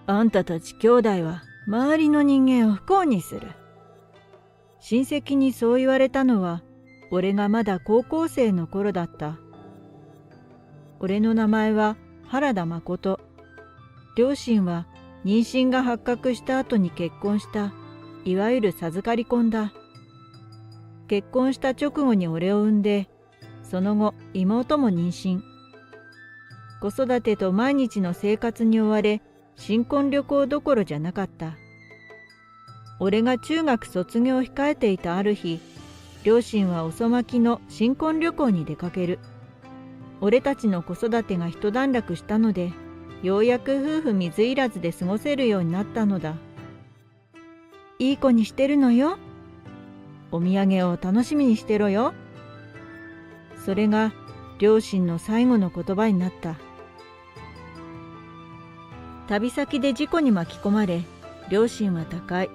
あんたたち兄弟は周りの人間を不幸にする。親戚にそう言われたのは、俺がまだ高校生の頃だった。俺の名前は原田誠。両親は妊娠が発覚した後に結婚した、いわゆる授かり婚だ。結婚した直後に俺を産んで、その後妹も妊娠。子育てと毎日の生活に追われ、新婚旅行どころじゃなかった。俺が中学卒業を控えていたある日、両親は遅まきの新婚旅行に出かける。俺たちの子育てが一段落したので、ようやく夫婦水入らずで過ごせるようになったのだ。いい子にしてるのよ。お土産を楽しみにしてろよ。それが両親の最後の言葉になった。旅先で事故に巻き込まれ、両親は他界。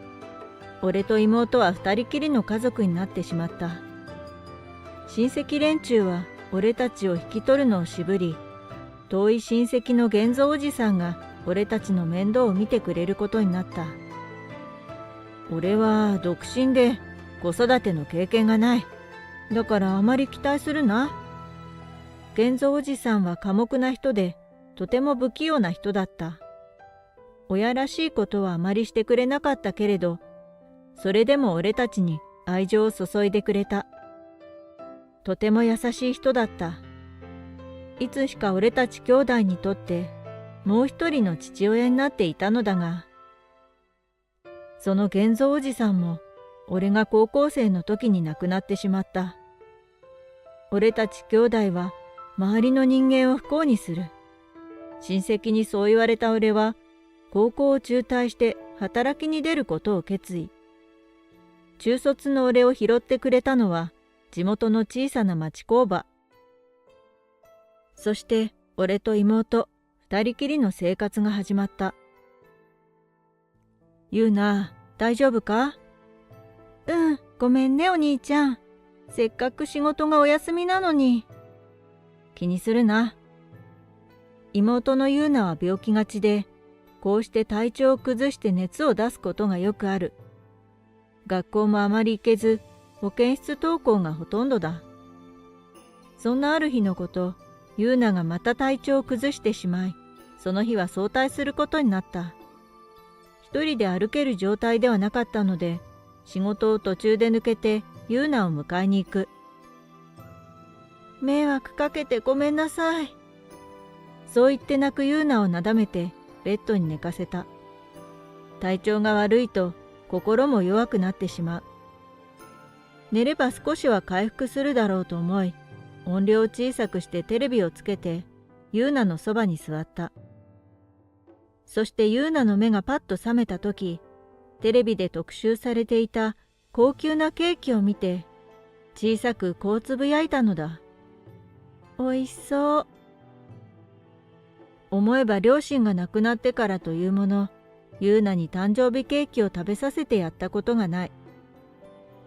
俺と妹は二人きりの家族になってしまった。親戚連中は俺たちを引き取るのを渋り、遠い親戚の源三おじさんが俺たちの面倒を見てくれることになった。俺は独身で子育ての経験がない。だからあまり期待するな。源三おじさんは寡黙な人で、とても不器用な人だった。親らしいことはあまりしてくれなかったけれど、それでも俺たちに愛情を注いでくれた。とても優しい人だった。いつしか俺たち兄弟にとってもう一人の父親になっていたのだが、その源三おじさんも俺が高校生の時に亡くなってしまった。俺たち兄弟は周りの人間を不幸にする。親戚にそう言われた俺は、高校を中退して働きに出ることを決意。中卒の俺を拾ってくれたのは地元の小さな町工場。そして俺と妹二人きりの生活が始まった。ゆうな、大丈夫か？うん、ごめんねお兄ちゃん。せっかく仕事がお休みなのに。気にするな。妹のゆうなは病気がちで、こうして体調を崩して熱を出すことがよくある。学校もあまり行けず、保健室登校がほとんどだ。そんなある日のこと、ゆうながまた体調を崩してしまい、その日は早退することになった。一人で歩ける状態ではなかったので、仕事を途中で抜けてゆうなを迎えに行く。迷惑かけてごめんなさい。そう言って泣くゆうなをなだめてベッドに寝かせた。体調が悪いと心も弱くなってしまう。寝れば少しは回復するだろうと思い、音量を小さくしてテレビをつけてゆうなのそばに座った。そしてゆうなの目がパッと覚めたとき、テレビで特集されていた高級なケーキを見て、小さくこうつぶやいたのだ。おいしそう。思えば両親が亡くなってからというもの、ゆうなに誕生日ケーキを食べさせてやったことがない。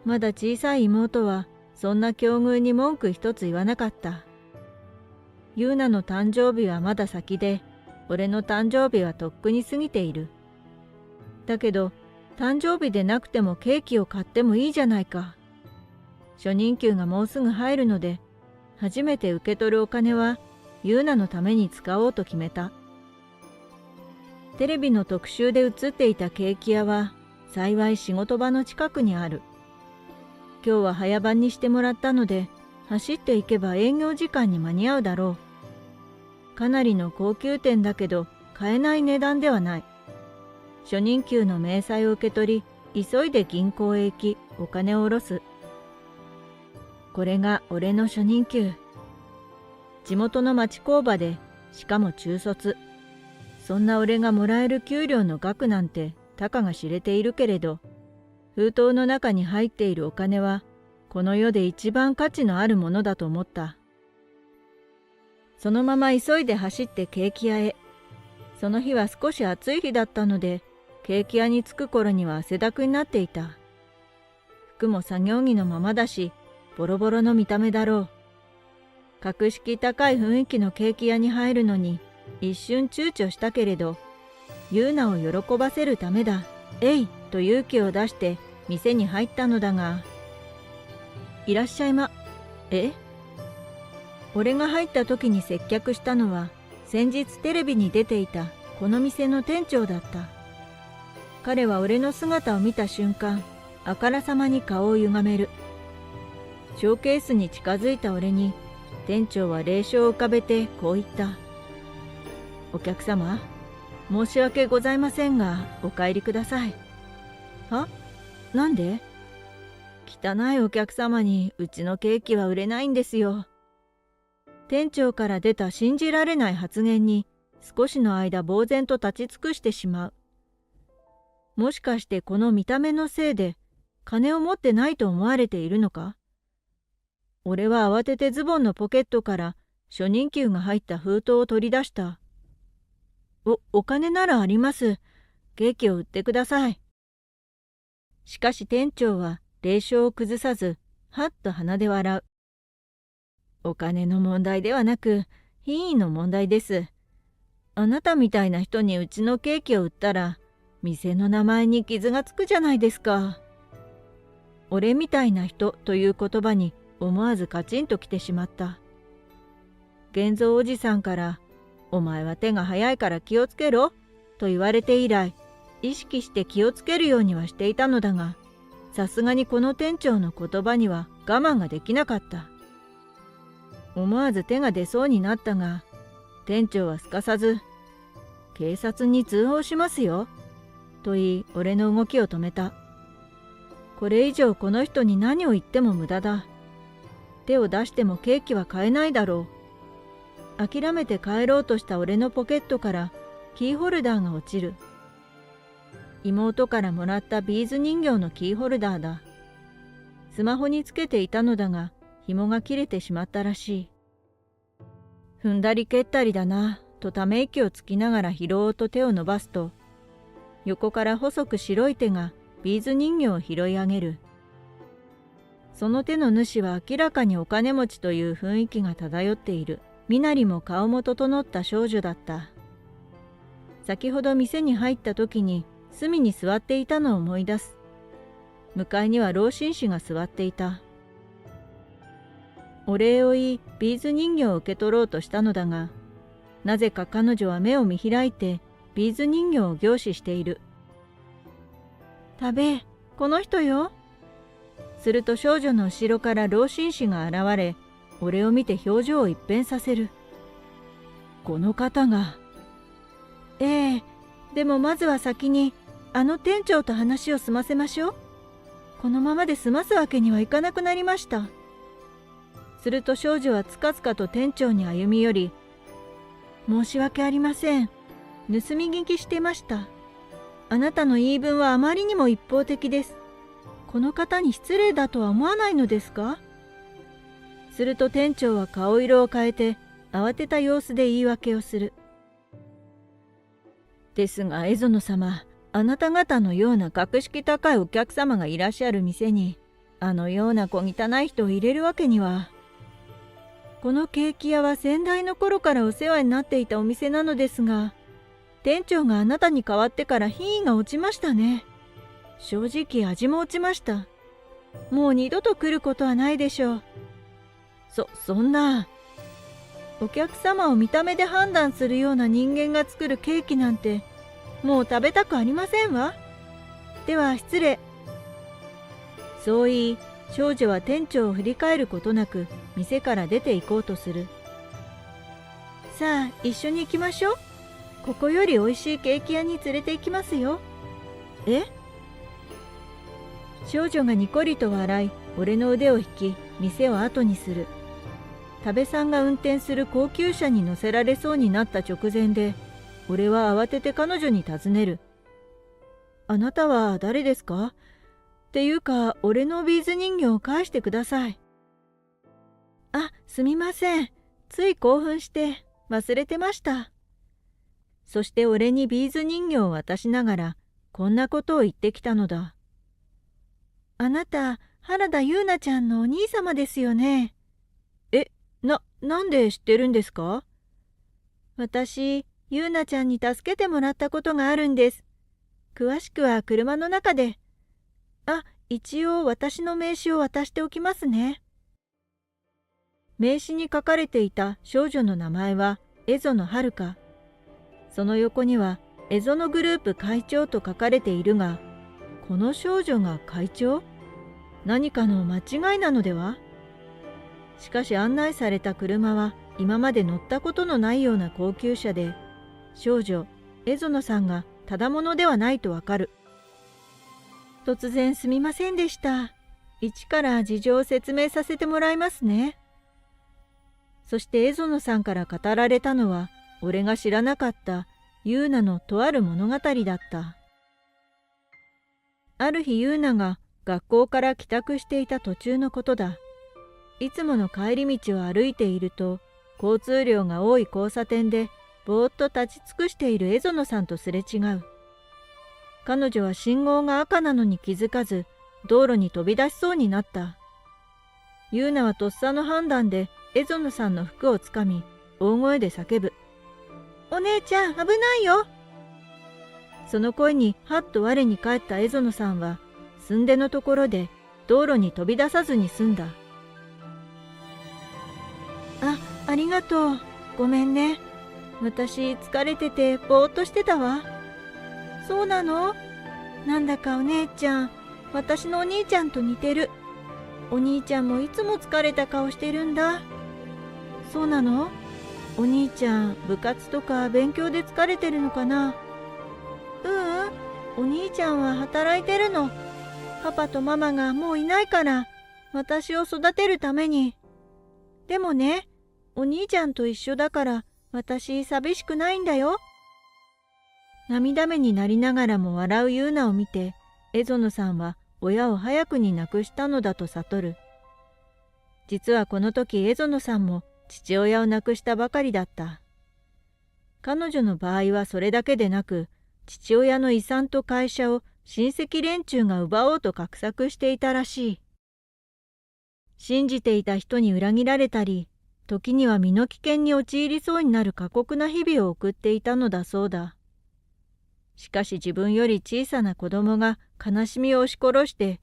まだ小さい妹はそんな境遇に文句一つ言わなかった。ゆうなの誕生日はまだ先で、俺の誕生日はとっくに過ぎている。だけど、誕生日でなくてもケーキを買ってもいいじゃないか。初任給がもうすぐ入るので、初めて受け取るお金はゆうなのために使おうと決めた。テレビの特集で映っていたケーキ屋は幸い仕事場の近くにある。今日は早番にしてもらったので、走っていけば営業時間に間に合うだろう。かなりの高級店だけど買えない値段ではない。初任給の明細を受け取り、急いで銀行へ行きお金を下ろす。これが俺の初任給。地元の町工場で、しかも中卒。そんな俺がもらえる給料の額なんてたかが知れているけれど、封筒の中に入っているお金はこの世で一番価値のあるものだと思った。そのまま急いで走ってケーキ屋へ。その日は少し暑い日だったので、ケーキ屋に着く頃には汗だくになっていた。服も作業着のままだし、ボロボロの見た目だろう。格式高い雰囲気のケーキ屋に入るのに一瞬躊躇したけれど、ユーナを喜ばせるためだ。えいと勇気を出して店に入ったのだが、いらっしゃいま。俺が入った時に接客したのは、先日テレビに出ていたこの店の店長だった。彼は俺の姿を見た瞬間、あからさまに顔を歪める。ショーケースに近づいた俺に、店長は冷笑を浮かべてこう言った。お客様、申し訳ございませんが、お帰りください。は？なんで？汚いお客様にうちのケーキは売れないんですよ。店長から出た信じられない発言に少しの間呆然と立ち尽くしてしまう。もしかしてこの見た目のせいで金を持ってないと思われているのか？俺は慌ててズボンのポケットから初任給が入った封筒を取り出した。お金ならあります。ケーキを売ってください。しかし店長は冷笑を崩さず、はっと鼻で笑う。お金の問題ではなく、品位の問題です。あなたみたいな人にうちのケーキを売ったら、店の名前に傷がつくじゃないですか。俺みたいな人という言葉に思わずカチンときてしまった。源三おじさんから、お前は手が早いから気をつけろと言われて以来、意識して気をつけるようにはしていたのだが、さすがにこの店長の言葉には我慢ができなかった。思わず手が出そうになったが、店長はすかさず、警察に通報しますよ、と言い俺の動きを止めた。これ以上この人に何を言っても無駄だ。手を出してもケーキは買えないだろう。諦めて帰ろうとした俺のポケットからキーホルダーが落ちる。妹からもらったビーズ人形のキーホルダーだ。スマホにつけていたのだが、紐が切れてしまったらしい。踏んだり蹴ったりだな、とため息をつきながら拾おうと手を伸ばすと、横から細く白い手がビーズ人形を拾い上げる。その手の主は明らかにお金持ちという雰囲気が漂っている。身なりも顔も整った少女だった。先ほど店に入った時に隅に座っていたのを思い出す。向かいには老紳士が座っていた。お礼を言い、ビーズ人形を受け取ろうとしたのだが、なぜか彼女は目を見開いてビーズ人形を凝視している。食べ、この人よ。すると少女の後ろから老紳士が現れ、俺を見て表情を一変させる。この方が。ええ、でもまずは先にあの店長と話を済ませましょう。このままで済ますわけにはいかなくなりました。すると少女はつかつかと店長に歩み寄り、申し訳ありません。盗み聞きしてました。あなたの言い分はあまりにも一方的です。この方に失礼だとは思わないのですか？すると店長は顔色を変えて慌てた様子で言い訳をする。ですが蝦夷様、あなた方のような格式高いお客様がいらっしゃる店にあのような小汚い人を入れるわけには。このケーキ屋は先代の頃からお世話になっていたお店なのですが、店長があなたに代わってから品位が落ちましたね。正直味も落ちました。もう二度と来ることはないでしょう。そんな。お客様を見た目で判断するような人間が作るケーキなんて、もう食べたくありませんわ。では失礼。そう言い、少女は店長を振り返ることなく、店から出て行こうとする。さあ、一緒に行きましょう。ここよりおいしいケーキ屋に連れて行きますよ。え？少女がにこりと笑い、俺の腕を引き、店を後にする。多部さんが運転する高級車に乗せられそうになった直前で、俺は慌てて彼女に尋ねる。あなたは誰ですか？っていうか、俺のビーズ人形を返してください。あ、すみません。つい興奮して忘れてました。そして俺にビーズ人形を渡しながら、こんなことを言ってきたのだ。あなた、原田優奈ちゃんのお兄様ですよね。なんで知ってるんですか？私、ゆうなちゃんに助けてもらったことがあるんです。詳しくは車の中で。一応私の名刺を渡しておきますね。名刺に書かれていた少女の名前は蝦夷野遥。その横には蝦夷野グループ会長と書かれているが、この少女が会長？何かの間違いなのでは？しかし案内された車は今まで乗ったことのないような高級車で、少女蝦夷野さんがただ者ではないとわかる。突然すみませんでした。一から事情を説明させてもらいますね。そして蝦夷野さんから語られたのは、俺が知らなかったユーナのとある物語だった。ある日ユーナが学校から帰宅していた途中のことだ。いつもの帰り道を歩いていると、交通量が多い交差点でぼーっと立ち尽くしている蝦夷野さんとすれ違う。彼女は信号が赤なのに気づかず、道路に飛び出しそうになった。ユーナはとっさの判断で蝦夷野さんの服をつかみ、大声で叫ぶ。お姉ちゃん、危ないよ。その声にはっと我に返った蝦夷野さんは、すんでのところで道路に飛び出さずに済んだ。ありがとう。ごめんね。私疲れててぼーっとしてたわ。そうなの？なんだかお姉ちゃん、私のお兄ちゃんと似てる。お兄ちゃんもいつも疲れた顔してるんだ。そうなの？お兄ちゃん、部活とか勉強で疲れてるのかな？お兄ちゃんは働いてるの。パパとママがもういないから、私を育てるために。でもね、お兄ちゃんと一緒だから、私寂しくないんだよ。涙目になりながらも笑うユーナを見て、蝦夷野さんは親を早くに亡くしたのだと悟る。実はこの時蝦夷野さんも父親を亡くしたばかりだった。彼女の場合はそれだけでなく、父親の遺産と会社を親戚連中が奪おうと画策していたらしい。信じていた人に裏切られたり、時には身の危険に陥りそうになる過酷な日々を送っていたのだそうだ。しかし自分より小さな子供が悲しみを押し殺して、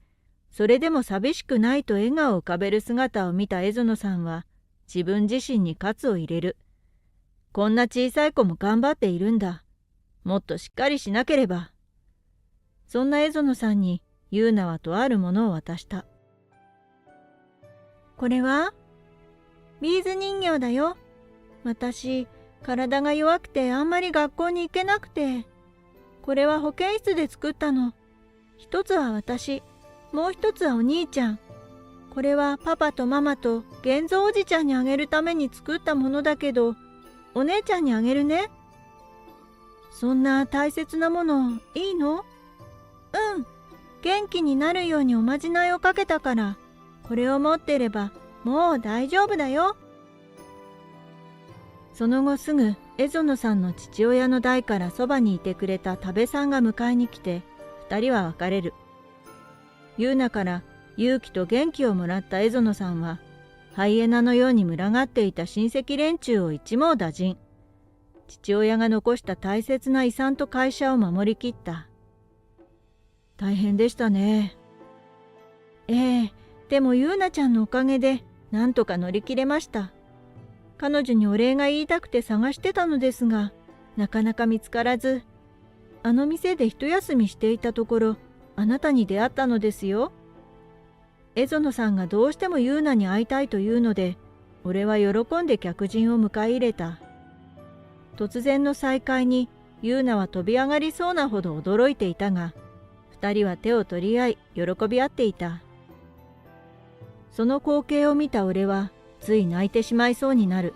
それでも寂しくないと笑顔を浮かべる姿を見た蝦夷野さんは、自分自身に喝を入れる。こんな小さい子も頑張っているんだ。もっとしっかりしなければ。そんな蝦夷野さんにユーナはとあるものを渡した。これはビーズ人形だよ。私、体が弱くてあんまり学校に行けなくて。これは保健室で作ったの。一つは私、もう一つはお兄ちゃん。これはパパとママと源三おじちゃんにあげるために作ったものだけど、お姉ちゃんにあげるね。そんな大切なものいいの？元気になるようにおまじないをかけたから、これを持ってればもう大丈夫だよ。その後すぐ蝦夷野さんの父親の代からそばにいてくれた多部さんが迎えに来て、二人は別れる。ユーナから勇気と元気をもらった蝦夷野さんは、ハイエナのように群がっていた親戚連中を一網打尽。父親が残した大切な遺産と会社を守りきった。大変でしたね。でもユーナちゃんのおかげでなんとか乗り切れました。彼女にお礼が言いたくて探してたのですが、なかなか見つからず、あの店で一休みしていたところ、あなたに出会ったのですよ。蝦夷野さんがどうしてもユーナに会いたいというので、俺は喜んで客人を迎え入れた。突然の再会にユーナは飛び上がりそうなほど驚いていたが、二人は手を取り合い喜び合っていた。その光景を見た俺はつい泣いてしまいそうになる。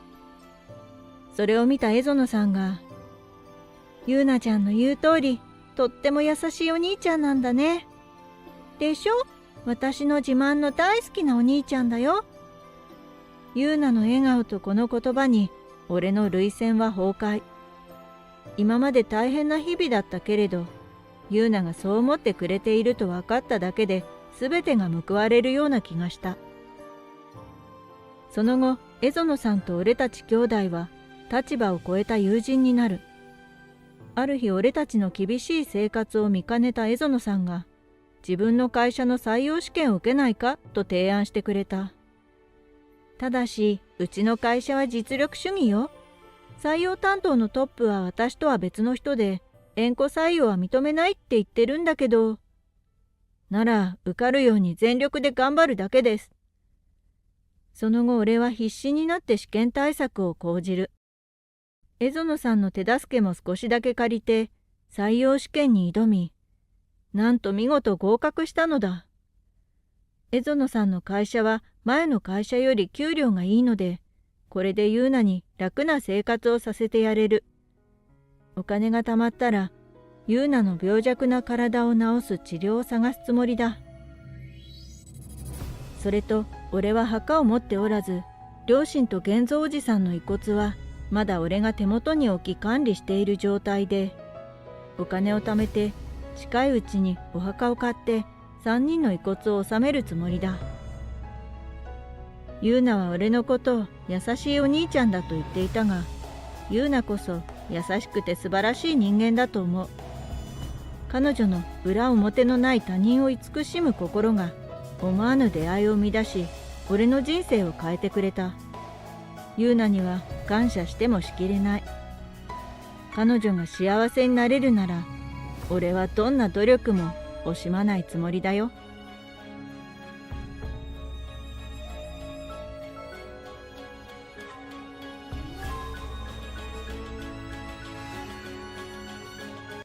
それを見た蝦夷野さんが、ユーナちゃんの言う通り、とっても優しいお兄ちゃんなんだね。でしょ？私の自慢の大好きなお兄ちゃんだよ。ユーナの笑顔とこの言葉に、俺の涙腺は崩壊。今まで大変な日々だったけれど、ユーナがそう思ってくれていると分かっただけで、全てが報われるような気がした。その後、蝦夷野さんと俺たち兄弟は、立場を超えた友人になる。ある日俺たちの厳しい生活を見かねた江園さんが、自分の会社の採用試験を受けないかと提案してくれた。ただし、うちの会社は実力主義よ。採用担当のトップは私とは別の人で、縁故採用は認めないって言ってるんだけど。なら、受かるように全力で頑張るだけです。その後俺は必死になって試験対策を講じる。江園さんの手助けも少しだけ借りて、採用試験に挑み、なんと見事合格したのだ。江園さんの会社は前の会社より給料がいいので、これで優奈に楽な生活をさせてやれる。お金が貯まったら、優奈の病弱な体を治す治療を探すつもりだ。それと、俺は墓を持っておらず、両親と源三おじさんの遺骨は、まだ俺が手元に置き管理している状態で、お金を貯めて、近いうちにお墓を買って、3人の遺骨を納めるつもりだ。優奈は俺のことを優しいお兄ちゃんだと言っていたが、優奈こそ優しくて素晴らしい人間だと思う。彼女の裏表のない他人を慈しむ心が思わぬ出会いを生み出し、俺の人生を変えてくれた。優奈には感謝してもしきれない。彼女が幸せになれるなら、俺はどんな努力も惜しまないつもりだよ。